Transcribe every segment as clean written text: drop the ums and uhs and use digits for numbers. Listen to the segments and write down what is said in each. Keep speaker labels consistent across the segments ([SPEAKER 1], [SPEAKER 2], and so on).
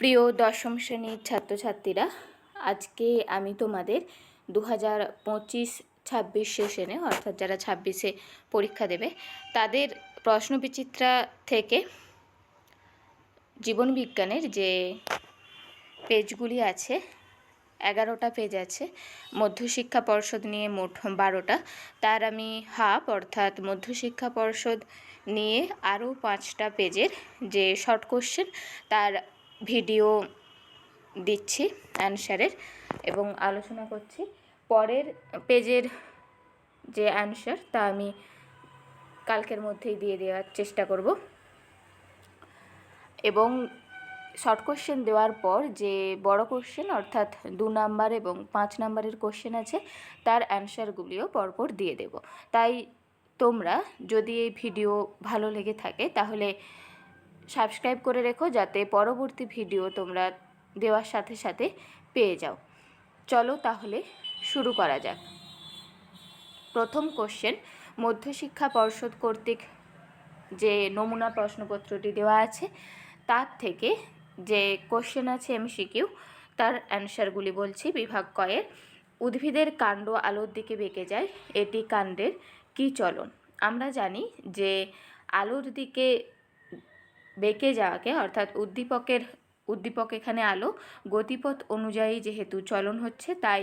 [SPEAKER 1] প্রিয় দশম শ্রেণীর ছাত্রছাত্রীরা, আজকে আমি তোমাদের 2025-26 সেশনে অর্থাৎ যারা 26-এ পরীক্ষা দেবে তাদের প্রশ্নবিচিত্রা থেকে জীবনবিজ্ঞানের যে পেজগুলি আছে 11টা পেজ আছে, মধ্যশিক্ষা পর্ষদ নিয়ে মোট 12টা, তার আমি হাফ অর্থাৎ মধ্যশিক্ষা পর্ষদ নিয়ে আরও 5টা পেজের যে শর্ট কোশ্চেন তার ভিডিও দিচ্ছি অ্যানসারের এবং আলোচনা করছি। পরের পেজের যে অ্যানসার তা আমি কালকের মধ্যেই দিয়ে দেওয়ার চেষ্টা করব এবং শর্ট কোশ্চেন দেওয়ার পর যে বড় কোশ্চেন অর্থাৎ 2 নাম্বার এবং 5 নাম্বারের কোশ্চেন আছে তার অ্যানসারগুলিও পরপর দিয়ে দেব। তাই তোমরা যদি এই ভিডিও ভালো লেগে থাকে তাহলে সাবস্ক্রাইব করে রেখো, যাতে পরবর্তী ভিডিও তোমরা দেওয়ার সাথে সাথে পেয়ে যাও। চলো তাহলে শুরু করা যাক। প্রথম কোশ্চেন, মধ্যশিক্ষা পর্ষদ কর্তৃক যে নমুনা প্রশ্নপত্রটি দেওয়া আছে তার থেকে যে কোশ্চেন আছে এমসিকিউ তার অ্যানসারগুলি বলছি। বিভাগ কয়ের, উদ্ভিদের কাণ্ড আলোর দিকে বেঁকে যায়, এটি কাণ্ডের কী চলন? আমরা জানি যে আলোর দিকে বেঁকে যাওয়াকে অর্থাৎ উদ্দীপক এখানে আলো, গতিপথ অনুযায়ী যেহেতু চলন হচ্ছে তাই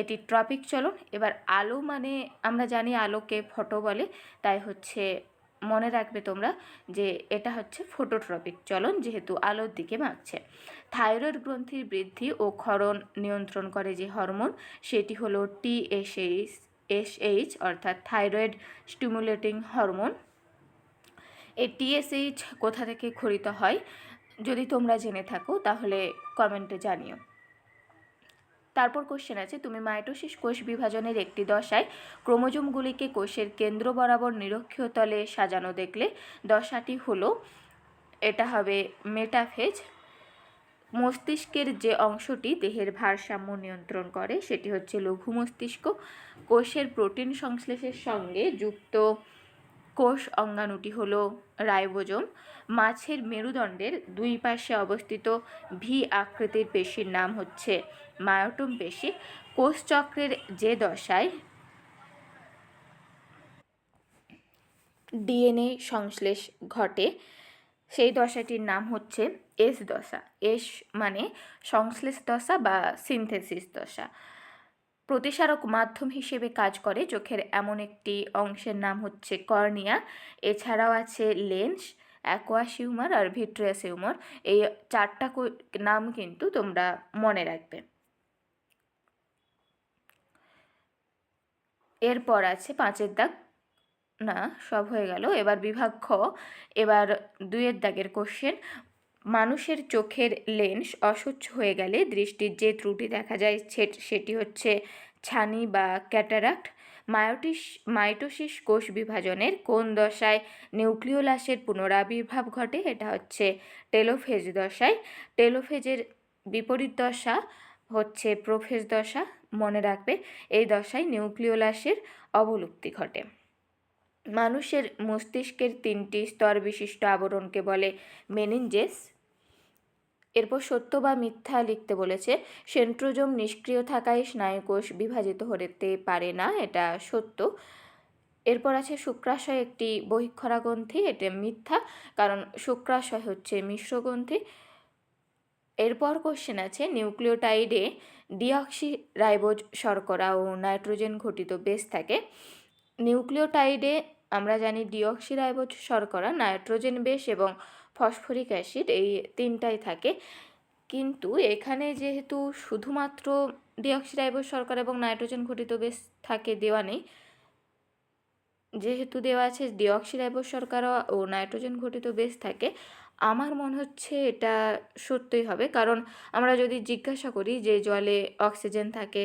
[SPEAKER 1] এটি ট্রপিক চলন। এবার আলো মানে আমরা জানি আলোকে ফটো বলে, তাই হচ্ছে মনে রাখবে তোমরা যে এটা হচ্ছে ফটোট্রপিক চলন যেহেতু আলোর দিকে বাঁকছে। থাইরয়েড গ্রন্থির বৃদ্ধি ও ক্ষরণ নিয়ন্ত্রণ করে যে হরমোন সেটি হলো TSH অর্থাৎ থাইরয়েড স্টিমুলেটিং হরমোন। এই TSH কোথা থেকে ক্ষরিত হয় যদি তোমরা জেনে থাকো তাহলে কমেন্টে জানিও। তারপর কোশ্চেন আছে, তুমি মাইটোসিস কোষ বিভাজনের একটি দশায় ক্রোমোজোমগুলিকে কোষের কেন্দ্র বরাবর নিরক্ষীয় তলে সাজানো দেখলে দশাটি হলো, এটা হবে মেটাফেজ। মস্তিষ্কের যে অংশটি দেহের ভারসাম্য নিয়ন্ত্রণ করে সেটি হচ্ছে লঘু মস্তিষ্ক। কোষের প্রোটিন সংশ্লেষের সঙ্গে যুক্ত কোষ অঙ্গাণুটি হলো রাইবোজোম। মাছের মেরুদণ্ডের দুই পাশে অবস্থিত ভি আকৃতির পেশির নাম হচ্ছে মায়োটোম পেশি। কোষচক্রের যে দশায় ডিএনএ সংশ্লেষ ঘটে সেই দশাটির নাম হচ্ছে এস দশা। এস মানে সংশ্লেষ দশা বা সিনথেসিস দশা। প্রতিসারক মাধ্যম হিসেবে কাজ করে চোখের এমন একটি অংশের নাম হচ্ছে কর্নিয়া। এছাড়াও আছে লেন্স, অ্যাকুয়াস হিউমার আর ভিট্রিয়াস হিউমার। এই 4টা নাম কিন্তু তোমরা মনে রাখবে। এরপর আছে 5-এর দাগ, না সব হয়ে গেল। এবার বিভাগ খ, এবার 2-এর দাগের কোশ্চেন, মানুষের চোখের লেন্স অসহ্য হয়ে গেলে দৃষ্টির যে ত্রুটি দেখা যায় সেটি হচ্ছে ছানি বা ক্যাটারাক্ট। মাইটোসিস কোষ বিভাজনের কোন দশায় নিউক্লিওলাসের পুনরাবির্ভাব ঘটে? এটা হচ্ছে টেলোফেজ দশায়। টেলোফেজের বিপরীত দশা হচ্ছে প্রোফেজ দশা, মনে রাখবে। এই দশায় নিউক্লিওলাসের অবলুপ্তি ঘটে। মানুষের মস্তিষ্কের 3টি স্তর বিশিষ্ট আবরণকে বলে মেনিনজেস। এরপর সত্য বা মিথ্যা লিখতে বলেছে। সেন্ট্রোজোম নিষ্ক্রিয় থাকায় স্নায়ুকোষ বিভাজিত হতে পারে না, এটা সত্য। এরপর আছে শুক্রাশয় একটি বহিঃক্ষরা গ্রন্থি, এটা মিথ্যা, কারণ শুক্রাশয় হচ্ছে মিশ্রগ্রন্থি। এরপর কোশ্চেন আছে, নিউক্লিওটাইডে ডিঅক্সিরাইবোজ শর্করা ও নাইট্রোজেন ঘটিত বেস থাকে। নিউক্লিওটাইডে আমরা জানি ডিঅক্সিরাইবোজ শর্করা, নাইট্রোজেন বেস এবং ফসফরিক অ্যাসিড, এই 3টাই থাকে। কিন্তু এখানে যেহেতু শুধুমাত্র ডিঅক্সিরাইবোজ শর্করা এবং নাইট্রোজেন ঘটিত বেস থাকে দেওয়া নেই, যেহেতু দেওয়া আছে ডিঅক্সিরাইবোজ শর্করা ও নাইট্রোজেন ঘটিত বেস থাকে, আমার মনে হচ্ছে এটা সত্যই হবে। কারণ আমরা যদি জিজ্ঞাসা করি যে জলে অক্সিজেন থাকে,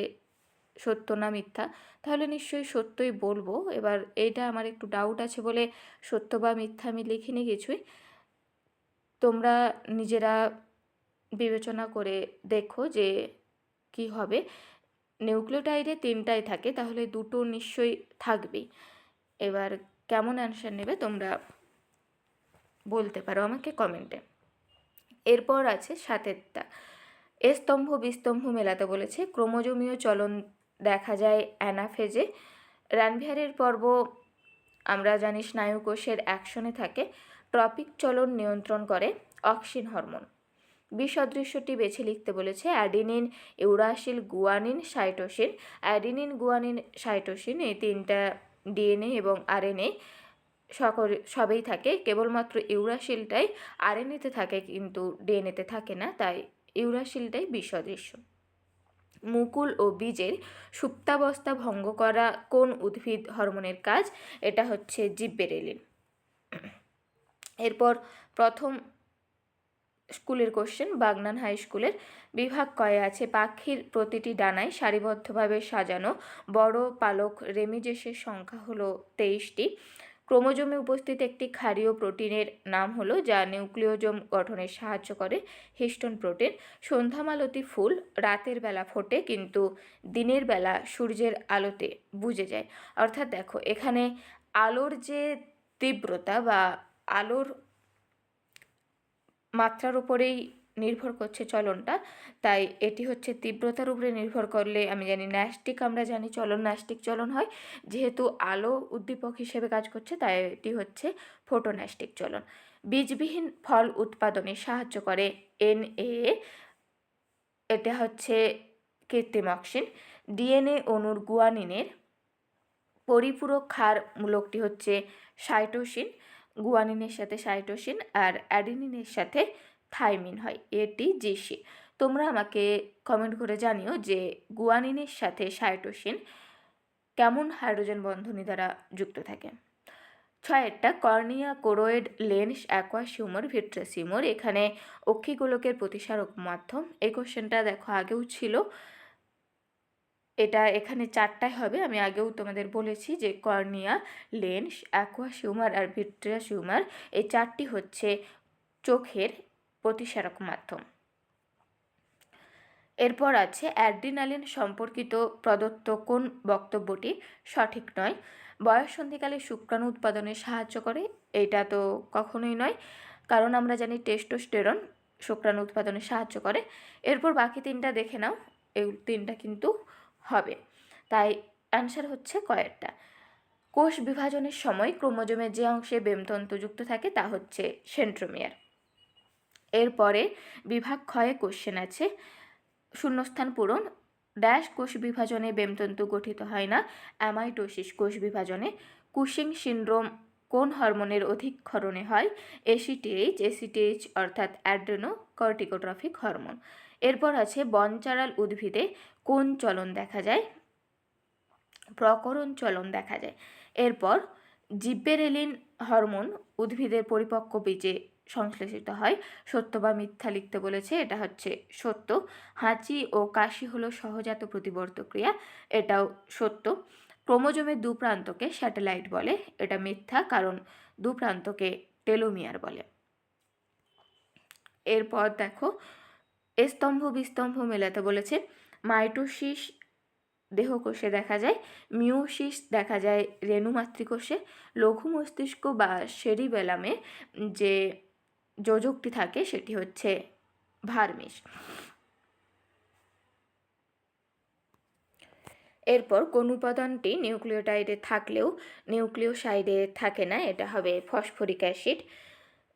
[SPEAKER 1] সত্য না মিথ্যা, তাহলে নিশ্চয়ই সত্যই বলবো। এবার এইটা আমার একটু ডাউট আছে বলে সত্য বা মিথ্যা আমি লিখিনি কিছুই। তোমরা নিজেরা বিবেচনা করে দেখো যে কি হবে। নিউক্লিওটাইডে 3টাই থাকে, তাহলে 2টো নিশ্চয়ই থাকবেই। এবার কেমন অ্যানসার নেবে তোমরা বলতে পারো আমাকে কমেন্টে। এরপর আছে 7টা, স্তম্ভ বিস্তম্ভ মেলাতে বলেছে। ক্রোমোজোমীয় চলন দেখা যায় অ্যানাফেজে। রানভিয়ারের পর্ব আমরা জানি স্নায়ুকোষের অ্যাকশনে থাকে। ট্রপিক চলন নিয়ন্ত্রণ করে অক্সিন হরমোন। বিসদৃশ্যটি বেছে লিখতে বলেছে। Adenine, uracil, guanine, cytosine. Adenine, guanine, cytosine এই 3টা ডিএনএ এবং আরএনএ সবেই থাকে, কেবলমাত্র ইউরাসিলটাই আরএনএতে থাকে কিন্তু ডিএনএতে থাকে না, তাই ইউরাসিলটাই বিসদৃশ্য। মুকুল ও বীজের সুপ্তাবস্থা ভঙ্গ করা কোন উদ্ভিদ হরমোনের কাজ? এটা হচ্ছে জিব্বেরেলিন। এরপর প্রথম স্কুলের কোশ্চেন, বাগনান হাই স্কুলের। বিভাগ কয়ে আছে পাখির প্রতিটি ডানায় সারিবদ্ধভাবে সাজানো বড় পালক রেমিজেসের সংখ্যা হলো 23টি। ক্রোমোজোমে উপস্থিত একটি ক্ষারীয় প্রোটিনের নাম হলো যা নিউক্লিওজোম গঠনে সাহায্য করে, হিস্টোন প্রোটিন। সন্ধ্যামালতী ফুল রাতের বেলা ফোটে কিন্তু দিনের বেলা সূর্যের আলোতে বুজে যায়। অর্থাৎ দেখো এখানে আলোর যে তীব্রতা বা আলোর মাত্রার উপরেই নির্ভর করছে চলনটা, তাই এটি হচ্ছে তীব্রতার উপরে নির্ভর করলে আমি জানি ন্যাস্টিক, আমরা জানি চলন ন্যাস্টিক চলন হয়, যেহেতু আলো উদ্দীপক হিসেবে কাজ করছে তাই এটি হচ্ছে ফোটোন্যাস্টিক চলন। বীজবিহীন ফল উৎপাদনে সাহায্য করে এনএ, এটা হচ্ছে কৃত্রিম অক্সিন। ডিএনএ অণুর গুয়ানিনের পরিপূরক ক্ষার মূলকটি হচ্ছে সাইটোসিন। গুয়ানিনের সাথে সাইটোসিন আর অ্যাডিনিনের সাথে থাইমিন হয়, এটি জিসি। তোমরা আমাকে কমেন্ট করে জানিও যে গুয়ানিনের সাথে সাইটোসিন কেমন হাইড্রোজেন বন্ধনী দ্বারা যুক্ত থাকে। 6টা, cornea, choroid, lens, aqueous humour, vitreous humour. এখানে অক্ষিগোলকের প্রতিসারক মাধ্যম। এই কোশ্চেনটা দেখো আগেও ছিল, এটা এখানে 4টায় হবে। আমি আগেও তোমাদের বলেছি যে কর্নিয়া, লেন্স, অ্যাকোয়াস হিউমার আর ভিট্রাস হিউমার এই 4টি হচ্ছে চোখের প্রতিসারক মাধ্যম। এরপর আছে অ্যাড্রিনালিন সম্পর্কিত প্রদত্ত কোন বক্তব্যটি সঠিক নয়? বয়ঃসন্ধিকালে শুক্রাণু উৎপাদনে সাহায্য করে, এটা তো কখনোই নয়, কারণ আমরা জানি টেস্টোস্টেরন শুক্রাণু উৎপাদনে সাহায্য করে। এরপর বাকি 3টা দেখে নাও, এই 3টা কিন্তু হবে, তাই অ্যান্সার হচ্ছে কয়েরটা। কোষ বিভাজনের সময় ক্রোমোজোমের যে অংশে বেমতন্তু যুক্ত থাকে তা হচ্ছে সেন্ট্রোমিয়ার। এরপরে বিভাগ ক্ষয়ে কোশ্চেন আছে, শূন্যস্থান পূরণ। ড্যাশ কোষ বিভাজনে বেমতন্তু গঠিত হয় না? অ্যামাইটোসিস কোষ বিভাজনে। কুশিং সিনড্রোম কোন হরমোনের অধিক্ষরণে হয়? এসিটিএইচ অর্থাৎ অ্যাড্রেনো কর্টিকোট্রফিক হরমোন। এরপর আছে বনচারাল উদ্ভিদে কোন চলন দেখা যায়? প্রকরণ চলন দেখা যায়। এরপর জিব্বেরেলিন হরমোন উদ্ভিদের পরিপক্ক বীজে সংশ্লেষিত হয়। সত্য বা মিথ্যা লিখতে বলেছে, এটা হচ্ছে সত্য। হাঁচি ও কাশি হলো সহজাত প্রতিবর্ত ক্রিয়া, এটাও সত্য। ক্রোমোজোমের দুপ্রান্তকে স্যাটেলাইট বলে, এটা মিথ্যা, কারণ দুপ্রান্তকে টেলোমিয়ার বলে। এরপর দেখো স্তম্ভ বিস্তম্ভ মেলাতে বলেছে। মাইটোসিস দেহকোষে দেখা যায়, মিওসিস দেখা যায় রেণু মাতৃকোষে। লঘু মস্তিষ্ক বা সেরিবেলামে যে যোজকটি থাকে সেটি হচ্ছে ভার্মিস। এরপর কোন উপাদানটি নিউক্লিওটাইডে থাকলেও নিউক্লিওসাইডে থাকে না? এটা হবে ফসফরিক অ্যাসিড।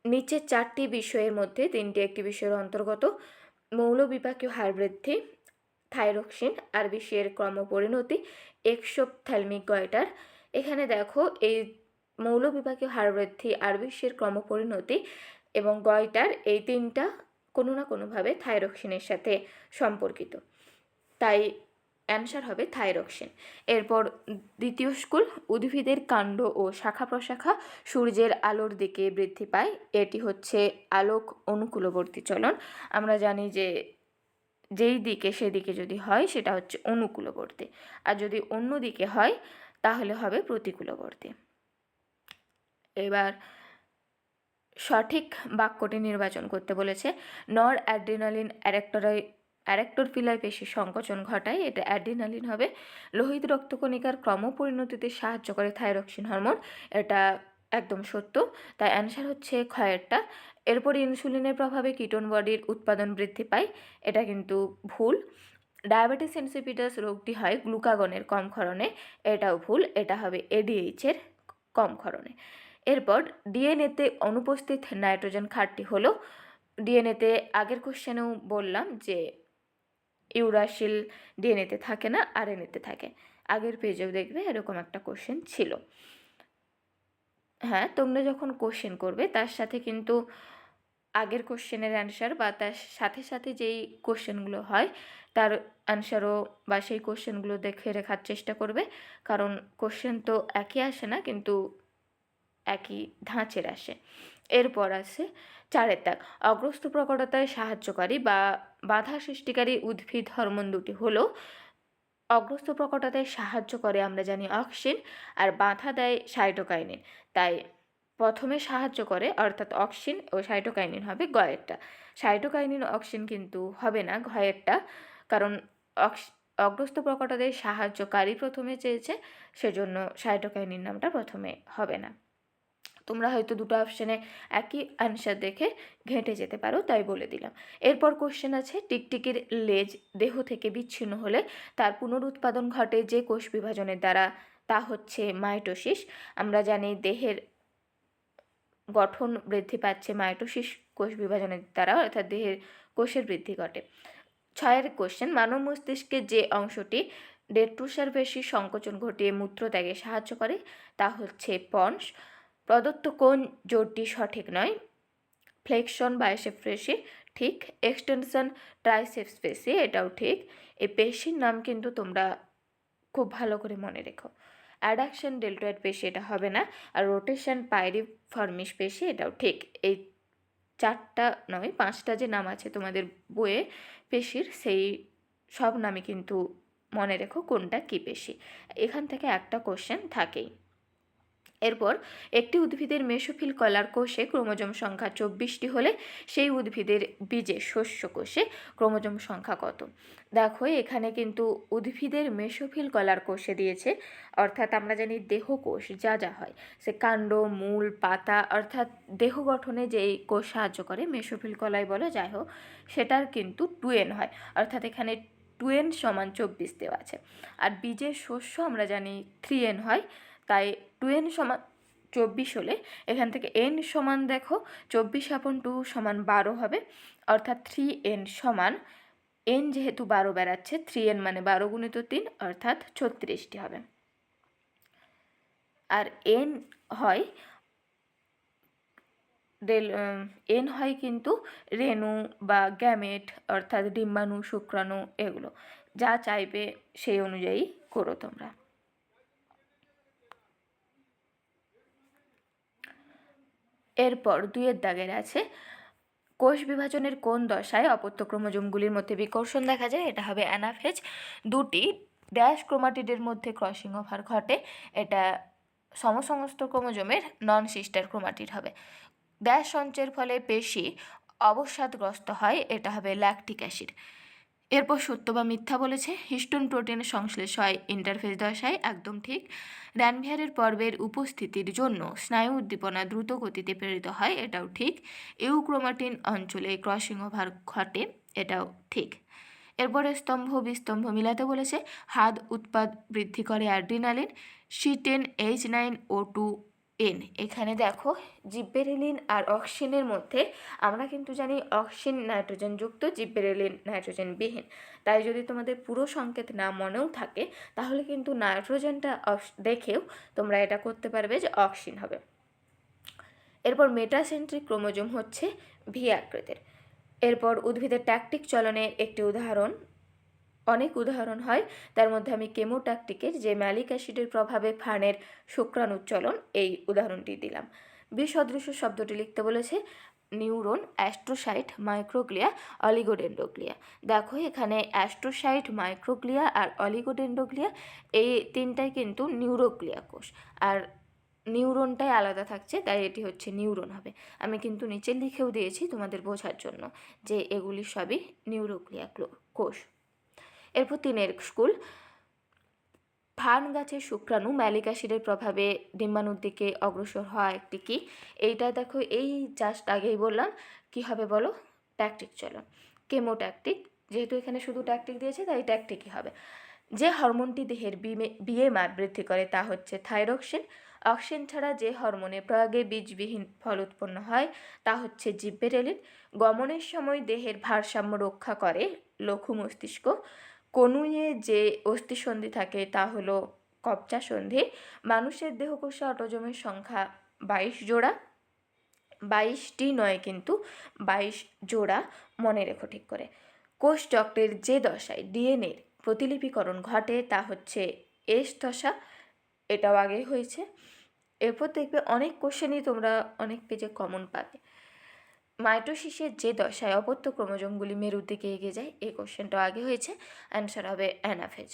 [SPEAKER 1] নিচের 4টি বিষয়ের মধ্যে 3টি একটি বিষয়ের অন্তর্গত। মৌলবিপাকীয় হার বৃদ্ধি, থাইরক্সিন, আরবিসি-এর ক্রমপরিণতি, এক্সোপথ্যালমিক গয়টার। এখানে দেখো এই মৌলবিপাকীয় হার বৃদ্ধি, আরবিসি-এর ক্রমপরিণতি এবং গয়টার এই 3টা কোনো না কোনোভাবে থাইরক্সিনের সাথে সম্পর্কিত, তাই অ্যান্সার হবে থাইরক্সিন। এরপর দ্বিতীয় স্কুল, উদ্ভিদের কাণ্ড ও শাখা প্রশাখা সূর্যের আলোর দিকে বৃদ্ধি পায়, এটি হচ্ছে আলোক অনুকূলবর্তী চলন। আমরা জানি যে যেই দিকে সেদিকে যদি হয় সেটা হচ্ছে অনুকূলবর্তী, আর যদি অন্য দিকে হয় তাহলে হবে প্রতিকূলবর্তী। এবার সঠিক বাক্যটি নির্বাচন করতে বলেছে। নর অ্যাড্রিনালিন অ্যারেক্টোরপিলায় পেশি সংকোচন ঘটায়, এটা অ্যাড্রিনালিন হবে। লোহিত রক্তকণিকার ক্রমপরিণতিতে সাহায্য করে থাইরক্সিন হরমোন, এটা একদম সত্য, তাই অ্যান্সার হচ্ছে ক্ষয়েরটা। এরপর ইনসুলিনের প্রভাবে কিটোন বডির উৎপাদন বৃদ্ধি পায়, এটা কিন্তু ভুল। ডায়াবেটিস ইনসিপিটাস রোগটি হয় গ্লুকাগনের কম ক্ষরণে, এটাও ভুল, এটা হবে এডিএইচের কম ক্ষরণে। এরপর ডিএনএতে অনুপস্থিত নাইট্রোজেন ক্ষারটি হলো, ডিএনএতে আগের কোশ্চেনেও বললাম যে ইউরাসিল ডিএনএতে থাকে না, আরএনএতে থাকে। আগের পেজেও দেখবে এরকম একটা কোশ্চেন ছিল। হ্যাঁ, তোমরা যখন কোশ্চেন করবে তার সাথে কিন্তু আগের কোশ্চেনের অ্যান্সার বা তার সাথে সাথে যেই কোশ্চেনগুলো হয় তার অ্যান্সারও বা সেই কোশ্চেনগুলো দেখে রাখার চেষ্টা করবে, কারণ কোশ্চেন তো একই আসে না, কিন্তু একই ধাঁচের আসে। এরপর আছে 4 দাগ, অগ্রস্ত প্রকটতায় সাহায্যকারী বা বাধা সৃষ্টিকারী উদ্ভিদ হরমোন দুটি হলো, অগ্রস্ত প্রকটতায় সাহায্য করে আমরা জানি অক্সিন, আর বাধা দেয় সাইটোকাইনিন। তাই প্রথমে সাহায্য করে অর্থাৎ অক্সিন ও সাইটোকাইনিন হবে গয়েরটা, সাইটোকাইনিন অক্সিন কিন্তু হবে না ঘয়েরটা, কারণ অগ্রস্ত প্রকটতায় সাহায্যকারী প্রথমে চেয়েছে, সেজন্য সাইটোকাইনিন নামটা প্রথমে হবে না। তোমরা হয়তো দুটো অপশানে একই অ্যান্সার দেখে ঘেঁটে যেতে পারো, তাই বলে দিলাম। এরপর কোশ্চেন আছে, টিকটিকির লেজ দেহ থেকে বিচ্ছিন্ন হলে তার পুনরুৎপাদন ঘটে যে কোষ বিভাজনের দ্বারা, তা হচ্ছে মাইটোসিস। আমরা জানি দেহের গঠন বৃদ্ধি পাচ্ছে মাইটোসিস কোষ বিভাজনের দ্বারা, অর্থাৎ দেহের কোষের বৃদ্ধি ঘটে। 6 কোশ্চেন, মানব মস্তিষ্কের যে অংশটি ডেট্রুসার পেশি সংকোচন ঘটিয়ে মূত্রত্যাগে সাহায্য করে তা হচ্ছে পন্স। প্রদত্ত কোন জোরটি সঠিক নয়? ফ্লেকশন বাইসেপ পেশি ঠিক, এক্সটেনশন ট্রাইসেপস পেশি এটাও ঠিক। এই পেশির নাম কিন্তু তোমরা খুব ভালো করে মনে রেখো। অ্যাডাকশন ডেল্টয়েড পেশি এটা হবে না, আর রোটেশন পাইরিফর্মিস পেশি এটাও ঠিক। এই 4টা নয় 5টা যে নাম আছে তোমাদের বইয়ে পেশির, সেই সব নামই কিন্তু মনে রেখো কোনটা কী পেশি, এখান থেকে একটা কোশ্চেন থাকেই। এরপর একটি উদ্ভিদের মেসোফিল কলার কোষে ক্রোমোজোম সংখ্যা 24টি হলে সেই উদ্ভিদের বীজে শস্য কোষে ক্রোমোজোম সংখ্যা কত? দেখো এখানে কিন্তু উদ্ভিদের মেসোফিল কলার কোষে দিয়েছে, অর্থাৎ আমরা জানি দেহকোষ যা যা হয় সে কাণ্ড, মূল, পাতা, অর্থাৎ দেহ গঠনে যেই কোষ সাহায্য করে মেসোফিল কলাই বলো যাই হোক, সেটার কিন্তু 2n হয়, অর্থাৎ এখানে 2n সমান 24 দেওয়া আছে। আর বীজের শস্য আমরা জানি 3n হয়, তাই 2n সমান 24 হলে এখান থেকে n সমান দেখো 24/2 সমান 12 হবে, অর্থাৎ 3n সমান, n যেহেতু 12 বেড়াচ্ছে 3n মানে 12 গুণিত 3 অর্থাৎ 36টি হবে। আর n হয় n হয় কিন্তু রেণু বা গ্যামেট, অর্থাৎ ডিম্বাণু, শুক্রাণু, এগুলো যা চাইবে সেই অনুযায়ী করো তোমরা। এরপর 2 দাগের আছে, কোষ বিভাজনের কোন দশায় অপত্য ক্রোমোজোমগুলির মধ্যে বিকর্ষণ দেখা যায়? এটা হবে অ্যানাফেজ। দুটি ড্যাশ ক্রোমাটিডের মধ্যে ক্রসিং ওভার ঘটে, এটা সমসমস্ত ক্রোমোজোমের নন সিস্টার ক্রোমাটিড হবে। ড্যাশ সঞ্চয়ের ফলে পেশি অবসাদগ্রস্ত হয়, এটা হবে ল্যাকটিক অ্যাসিড। এরপর সত্য বা মিথ্যা বলেছে, হিস্টোন প্রোটিনের সংশ্লেষ হয় ইন্টারফেজ দশায়, একদম ঠিক। র্যানভিয়ারের পর্বের উপস্থিতির জন্য স্নায়ু উদ্দীপনা দ্রুত গতিতে প্রেরিত হয়, এটাও ঠিক। ইউক্রোমাটিন অঞ্চলে ক্রসিং ওভার ঘটে, এটাও ঠিক। এরপরে স্তম্ভ বিস্তম্ভ মিলাতে বলেছে, হাদ উৎপাদ বৃদ্ধি করে অ্যাড্রিনালিন, C10H9O2 N। এখানে দেখো জিব্বেরেলিন আর অক্সিনের মধ্যে আমরা কিন্তু জানি অক্সিন নাইট্রোজেন যুক্ত, জিব্বেরেলিন নাইট্রোজেন বিহীন, তাই যদি তোমাদের পুরো সংকেত না মনেও থাকে তাহলে কিন্তু নাইট্রোজেনটা দেখেও তোমরা এটা করতে পারবে যে অক্সিন হবে। এরপর মেটাসেন্ট্রিক ক্রোমোজোম হচ্ছে ভি আকৃতির। এরপর উদ্ভিদের ট্যাকটিক চলনের একটি উদাহরণ, অনেক উদাহরণ হয়, তার মধ্যে আমি কেমোট্যাকটিকের যে ম্যালিক অ্যাসিডের প্রভাবে ফার্নের শুক্রাণুচলন এই উদাহরণটি দিলাম। বিসদৃশ শব্দটি লিখতে বলেছে, নিউরন, অ্যাস্ট্রোসাইট, মাইক্রোগ্লিয়া, অলিগোডেন্ড্রোগ্লিয়া। দেখো এখানে অ্যাস্ট্রোসাইট, মাইক্রোগ্লিয়া আর অলিগোডেন্ড্রোগ্লিয়া এই তিনটাই কিন্তু নিউরোগ্লিয়া কোষ, আর নিউরনটাই আলাদা থাকছে, তাই এটি হচ্ছে নিউরন হবে। আমি কিন্তু নিচে লিখেও দিয়েছি তোমাদের বোঝার জন্য যে এগুলি সবই নিউরোগ্লিয়া কোষ। এরপর 3 স্কুল, ফার্ন গাছের শুক্রাণু ম্যালিক অ্যাসিডের প্রভাবে ডিম্বাণুর দিকে অগ্রসর হওয়া একটি কি? এইটা দেখো, এই জাস্ট আগেই বললাম কি হবে বলো, ট্যাকটিক চলন, কেমোট্যাকটিক। যেহেতু এখানে শুধু ট্যাকটিক দিয়েছে তাই ট্যাকটিকই হবে। যে হরমোনটি দেহের বিএমআর বৃদ্ধি করে তা হচ্ছে থাইরক্সিন। অক্সিন ছাড়া যে হরমোনের প্রয়োগে বীজবিহীন ফল উৎপন্ন হয় তা হচ্ছে জিব্বেরেলিন। গমনের সময় দেহের ভারসাম্য রক্ষা করে লঘু মস্তিষ্ক। কনুইয়ে যে অস্থিসন্ধি থাকে তা হলো কবচা সন্ধি। মানুষের দেহকোষে অটোজোমের সংখ্যা 22 জোড়া, 22টি নয় কিন্তু 22 জোড়া, মনে রেখো ঠিক করে। কোষ চক্রের যে দশায় ডিএনএর প্রতিলিপিকরণ ঘটে তা হচ্ছে এস দশা, এটাও আগে হয়েছে। এরপর দেখবে অনেক কোশ্চেনই তোমরা অনেক পেজে কমন পাবে। মাইটোসিসের যে দশায় অপত্য ক্রোমোজোমগুলি মেরুর দিকে এগিয়ে যায়, এই কোশ্চেনটাও আগে হয়েছে, অ্যান্সার হবে অ্যানাফেজ।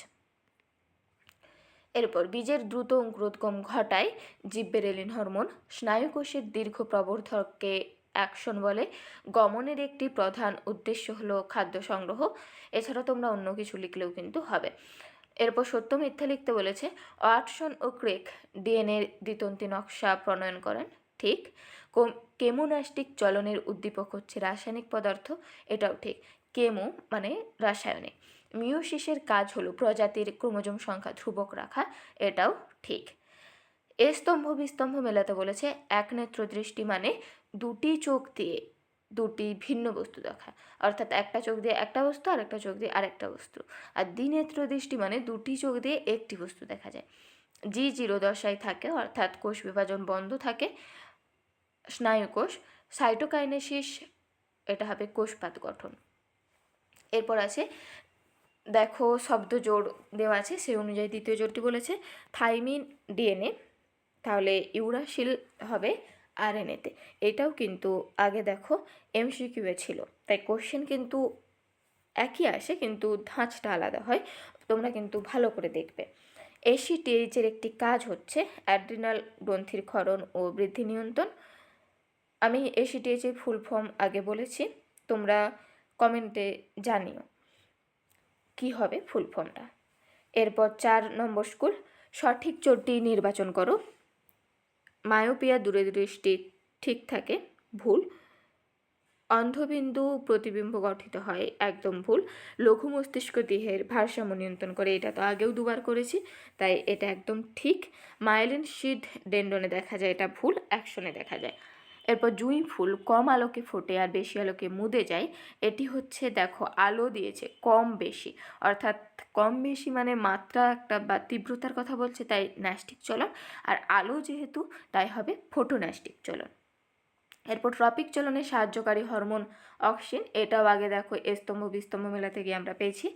[SPEAKER 1] এরপর বীজের দ্রুত অঙ্কুরোদ্গম ঘটায় জিব্বেরেলিন হরমোন। স্নায়ুকোষের দীর্ঘ প্রবর্ধককে অ্যাকশন বলে। গমনের একটি প্রধান উদ্দেশ্য হলো খাদ্য সংগ্রহ। এছাড়া তোমরা অন্য কিছু লিখলেও কিন্তু হবে। এরপর সত্য মিথ্যা লিখতে বলেছে। ওয়াটসন ও ক্রেক ডিএনএর দ্বিতন্তি নকশা প্রণয়ন করেন, ঠিক। কেমোন্যাস্টিক চলনের উদ্দীপক হচ্ছে রাসায়নিক পদার্থ, এটাও ঠিক। কেমো মানে রাসায়নিক। মিওসিসের কাজ হলো প্রজাতির ক্রোমোজোম সংখ্যা ধ্রুবক রাখা, এটাও ঠিক। এ স্তম্ভ বিস্তম্ভ মেলাতে বলেছে। একনেত্র দৃষ্টি মানে দুটি চোখ দিয়ে দুটি ভিন্ন বস্তু দেখা, অর্থাৎ একটা চোখ দিয়ে একটা বস্তু আর একটা চোখ দিয়ে আরেকটা বস্তু। আর দ্বিনেত্র দৃষ্টি মানে দুটি চোখ দিয়ে একটি বস্তু দেখা যায়। জি জিরো দশায় থাকে, অর্থাৎ কোষ বিভাজন বন্ধ থাকে। স্নায়ুকোষ। সাইটোকাইনেসিস, এটা হবে কোষপাত গঠন। এরপর আছে দেখো শব্দ জোড় দেওয়া আছে, সেই অনুযায়ী দ্বিতীয় জোড়টি বলেছে থাইমিন ডিএনএ, তাহলে ইউরাসিল হবে আরএনএতে। এটাও কিন্তু আগে দেখো এমসিকিউয়ে ছিল, তাই কোশ্চেন কিন্তু একই আসে কিন্তু ধাঁচটা আলাদা হয়, তোমরা কিন্তু ভালো করে দেখবে। এসিটিএইচের একটি কাজ হচ্ছে অ্যাড্রিনাল গ্রন্থির ক্ষরণ ও বৃদ্ধি নিয়ন্ত্রণ। আমি এসিটিএইচের ফুল ফর্ম আগে বলেছি, তোমরা কমেন্টে জানিও কি হবে ফুল ফর্মটা। এরপর 4 নম্বর স্কুল, সঠিক জোটটি নির্বাচন করো। মায়োপিয়া দূরদৃষ্টি ঠিক থাকে, ভুল। অন্ধবিন্দু প্রতিবিম্ব গঠিত হয়, একদম ভুল। লঘু মস্তিষ্ক দেহের ভারসাম্য নিয়ন্ত্রণ করে, এটা তো আগেও দুবার করেছি, তাই এটা একদম ঠিক। মাইলিন শিড ডেন্ডনে দেখা যায়, এটা ভুল, অ্যাকশনে দেখা যায়। এরপর জুঁই ফুল কম আলোকে ফোটে আর বেশি আলোকে মুদে যায়, এটি হচ্ছে দেখো আলো দিয়েছে কম বেশি, অর্থাৎ কম বেশি মানে মাত্রা একটা বা তীব্রতার কথা বলছে, তাই ন্যাস্টিক চলন। আর আলো যেহেতু তাই হবে ফোটোন্যাস্টিক চলন। এরপর ট্রপিক চলনে সাহায্যকারী হরমোন অক্সিন, এটাও আগে দেখো স্তম্ভ বিস্তম্ভ মেলাতে গিয়ে আমরা পেয়েছি।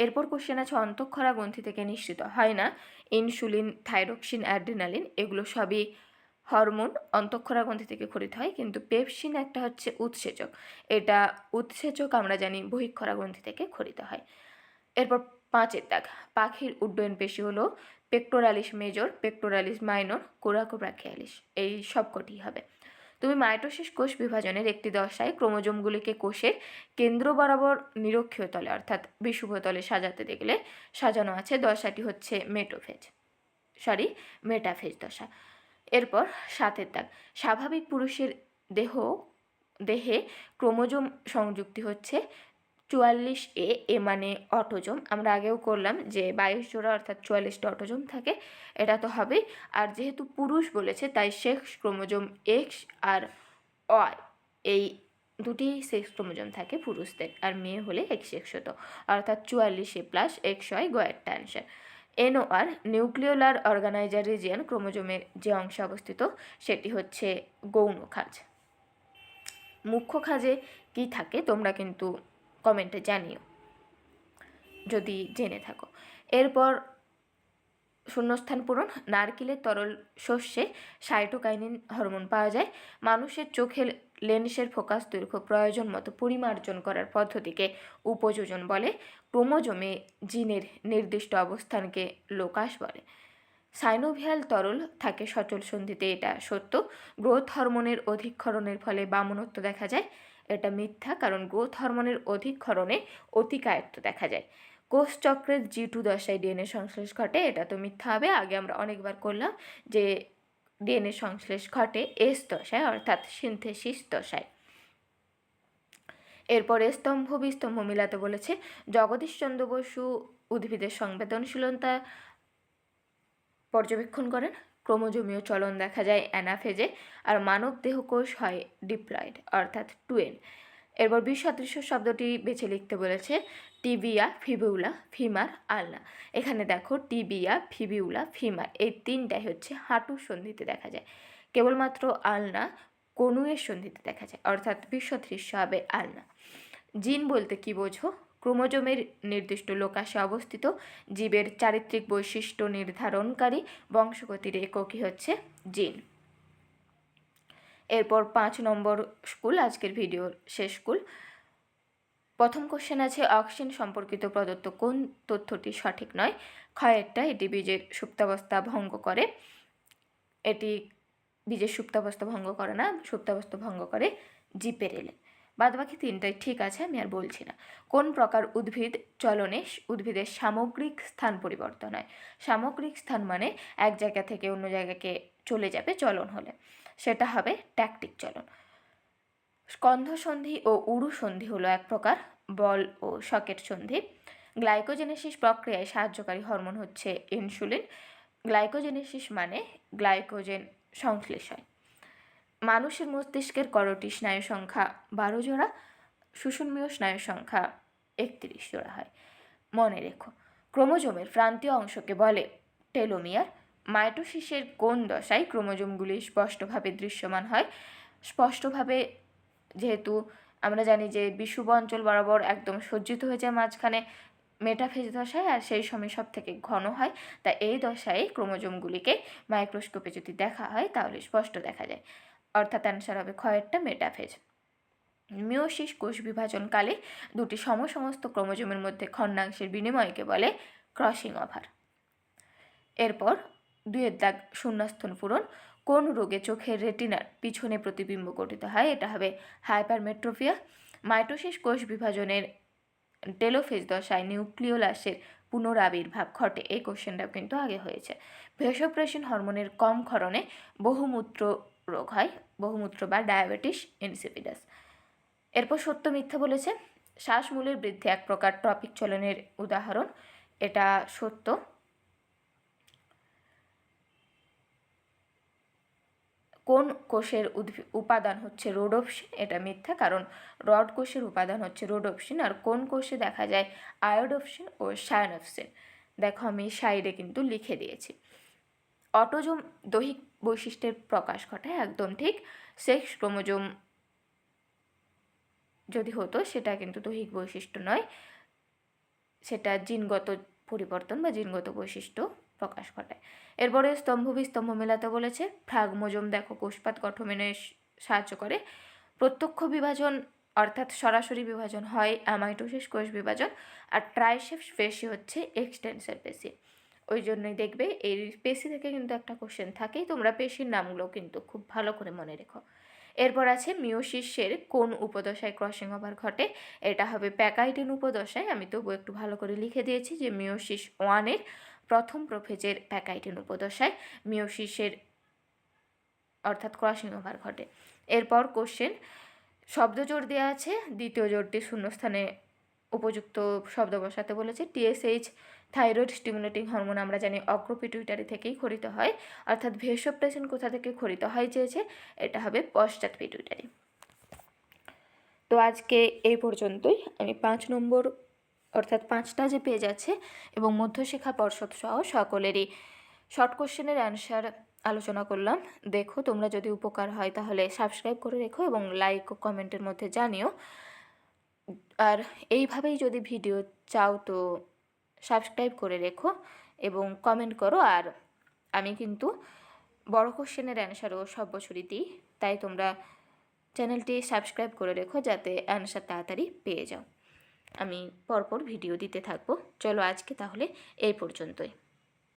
[SPEAKER 1] এরপর কোশ্চেন আছে অন্তঃক্ষরা গ্রন্থি থেকে নিঃসৃত হয় না ইনসুলিন, থাইরক্সিন, অ্যাড্রিনালিন, এগুলো সবই হরমোন অন্তঃক্ষরা গ্রন্থি থেকে ক্ষরিত হয়, কিন্তু পেপসিন একটা হচ্ছে উৎসেচক, এটা উৎসেচক আমরা জানি বহিঃক্ষরা গ্রন্থি থেকে ক্ষরিত হয়। এরপর 5 দাগ, পাখির উড্ডয়ন পেশি হলো পেক্টোরালিস মেজর, পেক্টোরালিস মাইনর, কোরাকোব্রাখিয়ালিস, এই সবকটি হবে। তুমি মাইটোসিস কোষ বিভাজনের একটি দশায় ক্রোমোজোমগুলিকে কোষের কেন্দ্র বরাবর নিরক্ষীয় তলে অর্থাৎ বিষুব তলে সাজাতে দেখলে সাজানো আছে, দশাটি হচ্ছে মেটাফেজ দশা। এরপর 7 দাগ, স্বাভাবিক পুরুষের দেহে ক্রোমোজোম সংযুক্তি হচ্ছে 44A, এ মানে অটোজোম। আমরা আগেও করলাম যে 22 জোড়া অর্থাৎ 44টা অটোজোম থাকে, এটা তো হবেই। আর যেহেতু পুরুষ বলেছে তাই সেক্স ক্রোমোজোম এক্স আর ওয়াই, এই দুটি সেক্স ক্রোমোজোম থাকে পুরুষদের, আর মেয়ে হলে XX হতো, অর্থাৎ 44A প্লাস XY, গয়েরটা answer. NOR nucleolar organiser region, ক্রোমোজোমের যে অংশে অবস্থিত সেটি হচ্ছে গৌণ খাঁজ। মুখ্য খাঁজে কি থাকে তোমরা কিন্তু কমেন্টে জানিও যদি জেনে থাকো। এরপর শূন্যস্থান পূরণ, নারকেলের তরল শস্যে সাইটোকাইনিন হরমোন পাওয়া যায়। মানুষের চোখের লেন্সের ফোকাস দৈর্ঘ্য প্রয়োজন মতো পরিমার্জন করার পদ্ধতিকে উপযোজন বলে। ক্রোমোজোমে জিনের নির্দিষ্ট অবস্থানকে লোকাস বলে। সাইনোভিয়াল তরল থাকে সচল সন্ধিতে, এটা সত্য। গ্রোথ হরমোনের অধিক ক্ষরণের ফলে বামনত্ব দেখা যায়, এটা মিথ্যা, কারণ গ্রোথ হরমোনের অধিক ক্ষরণে অতিকায়ত্ব দেখা যায়। কোষচক্রের G2 দশায় ডিএনএ সংশ্লেষ ঘটে, এটা তো মিথ্যা হবে। আগে আমরা অনেকবার করলাম যে ডিএনএ সংশ্লেষ ঘটে S দশায় অর্থাৎ সিনথেসিস দশায়। এরপরে স্তম্ভ বিস্তম্ভ মিলাতে বলেছে। জগদীশচন্দ্র বসু উদ্ভিদের সংবেদনশীলতা পর্যবেক্ষণ করেন। ক্রোমোজোমীয় চলন দেখা যায় অ্যানাফেজে, আর মানব দেহকোষ হয় ডিপ্লয়েড অর্থাৎ 2N। এরপর বিসদৃশ্য শব্দটি বেছে লিখতে বলেছে। টিবিয়া, ফিবিউলা, ফিমার, আলনা। এখানে দেখো টিবিয়া, ফিবিউলা, ফিমার এই তিনটাই হচ্ছে হাঁটুর সন্ধিতে দেখা যায়, কেবলমাত্র আলনা কনুয়ের সন্ধিতে দেখা যায়, অর্থাৎ বিসদৃশ্য হবে আলনা। জিন বলতে কি বোঝো? ক্রোমোজোমের নির্দিষ্ট লোকাশে অবস্থিত জীবের চারিত্রিক বৈশিষ্ট্য নির্ধারণকারী বংশগতির এককই হচ্ছে জিন। এরপর 5 নম্বর স্কুল, আজকের ভিডিওর শেষ স্কুল। প্রথম কোশ্চেন আছে, অক্সিন সম্পর্কিত প্রদত্ত কোন তথ্যটি সঠিক নয়? ক্ষয়েরটা, এটি বীজের সুপ্তাবস্থা ভঙ্গ করে। এটি বীজের সুপ্তাবস্থা ভঙ্গ করে না, সুপ্তাবস্থা ভঙ্গ করে জিপেরেলে। বাদবাকি তিনটাই ঠিক আছে, আমি আর বলছি না। কোন প্রকার উদ্ভিদ চলনে উদ্ভিদের সামগ্রিক স্থান পরিবর্তন হয়? সামগ্রিক স্থান মানে এক জায়গা থেকে অন্য জায়গাকে চলে যাবে চলন হলে, সেটা হবে ট্যাকটিক চলন। স্কন্ধ সন্ধি ও উরু সন্ধি হলো এক প্রকার বল ও সকেট সন্ধি। গ্লাইকোজেনেসিস প্রক্রিয়ায় সাহায্যকারী হরমোন হচ্ছে ইনসুলিন। গ্লাইকোজেনেসিস মানে গ্লাইকোজেন সংশ্লেষ হয়। মানুষের মস্তিষ্কের করোটি স্নায়ু সংখ্যা 12 জোড়া, সুষুম্নীয় স্নায়ু সংখ্যা 31 জোড়া হয়। মনে রেখো, ক্রোমোজোমের প্রান্তীয় অংশকে বলে টেলোমিয়ার। মাইটোসিসের কোন দশায় ক্রোমোজোমগুলি স্পষ্টভাবে দৃশ্যমান হয়? স্পষ্টভাবে, যেহেতু আমরা জানি যে বিষুব অঞ্চল বরাবর একদম সজ্জিত হয়ে যায় মাঝখানে মেটাফেজ দশায়, আর সেই সময় সব থেকে ঘন হয়, তা এই দশায় ক্রোমোজোমগুলিকে মাইক্রোস্কোপে যদি দেখা হয় তাহলে স্পষ্ট দেখা যায়, অর্থাৎ অ্যান্সার হবে ক্ষয়েরটা মেটাফেজ। মিওসিস কোষ বিভাজনকালে দুটি সমস্ত ক্রোমোজোমের মধ্যে খণ্ডাংশের বিনিময়কে বলে ক্রসিং ওভার। এরপর 2 দাগ শূন্যস্থান পূরণ। কোন রোগে চোখের রেটিনার পিছনে প্রতিবিম্ব গঠিত হয়? এটা হবে হাইপারমেট্রোপিয়া। মাইটোসিস কোষ বিভাজনের টেলোফেজ দশায় নিউক্লিওলাসের পুনরাবির্ভাব ঘটে, এই কোশ্চেনটাও কিন্তু আগে হয়েছে। ভেসোপ্রেসিন হরমোনের কম ক্ষরণে বহুমূত্র রোগ হয়, বহুমূত্র বা ডায়াবেটিস ইনসিপিডাস। এরপর সত্য মিথ্যা বলেছে। শ্বাসমূলের বৃদ্ধি এক প্রকার ট্রপিক চলনের উদাহরণ, এটা সত্য। কোন কোষের উপাদান হচ্ছে রোডোপসিন? এটা মিথ্যা, কারণ রড কোষের উপাদান হচ্ছে রোডোপসিন। আর কোন কোষে দেখা যায় আয়োডোপসিন ও সায়ানোপসিন? দেখো আমি সাইডে কিন্তু লিখে দিয়েছি। অটোজোম দৈহিক বৈশিষ্ট্যের প্রকাশ ঘটায়, একদম ঠিক। সেক্স ক্রোমোজোম যদি হতো সেটা কিন্তু দৈহিক বৈশিষ্ট্য নয়, সেটা জিনগত পরিবর্তন বা জিনগত বৈশিষ্ট্য প্রকাশ ঘটায়। এরপরে স্তম্ভ বিস্তম্ভ মেলাতে বলেছে। ফ্রাগমোজোম দেখো কোষপাত গঠনে সাহায্য করে। প্রত্যক্ষ বিভাজন অর্থাৎ সরাসরি বিভাজন হয় অ্যামাইটোসিস কোষ বিভাজন, আর ট্রাইসেপস পেশি হচ্ছে এক্সটেন্সর পেশি। ওই জন্যই দেখবে এই পেশি থেকে কিন্তু একটা কোশ্চেন থাকেই, তোমরা পেশির নামগুলো কিন্তু খুব ভালো করে মনে রেখো। এরপর আছে মিওসিসের কোন উপদশায় ক্রসিং ওভার ঘটে? এটা হবে প্যাকাইটিন উপদশায়। আমি তবু একটু ভালো করে লিখে দিয়েছি যে মিওসিস 1-এর প্রথম প্রোফেজের প্যাকাইটিন উপদশায় মিওসিসের অর্থাৎ ক্রসিং ওভার ঘটে। এরপর কোশ্চেন, শব্দ জোর দেওয়া আছে, দ্বিতীয় জোরটি শূন্যস্থানে উপযুক্ত শব্দ বসাতে বলেছে। টিএসএইচ থাইরয়েড স্টিমুলেটিং হরমোন আমরা জানি অগ্রপিটুইটারি থেকেই খরিত হয়, অর্থাৎ ভেসোপ্রেসিন কোথা থেকে খরিত হয় চেয়েছে, এটা হবে পশ্চাৎ পিটুইটারি। তো আজকে এই পর্যন্তই। আমি 5 নম্বর অর্থাৎ 5টা যে পেজ আছে এবং মধ্যশিক্ষা পর্ষদ সহ সকলেরই শর্ট কোশ্চেনের অ্যান্সার আলোচনা করলাম। দেখো, তোমরা যদি উপকার হয় তাহলে সাবস্ক্রাইব করে রেখো এবং লাইক ও কমেন্টের মধ্যে জানিও। আর এইভাবেই যদি ভিডিও চাও তো সাবস্ক্রাইব করে রেখো এবং কমেন্ট করো। আর আমি কিন্তু বড় কোশ্চেনের অ্যান্সারও সব বছরই দিই, তাই তোমরা চ্যানেলটি সাবস্ক্রাইব করে রেখো যাতে অ্যান্সার তাড়াতাড়ি পেয়ে যাও। আমি পরপর ভিডিও দিতে থাকবো। চলো আজকে তাহলে এই পর্যন্তই।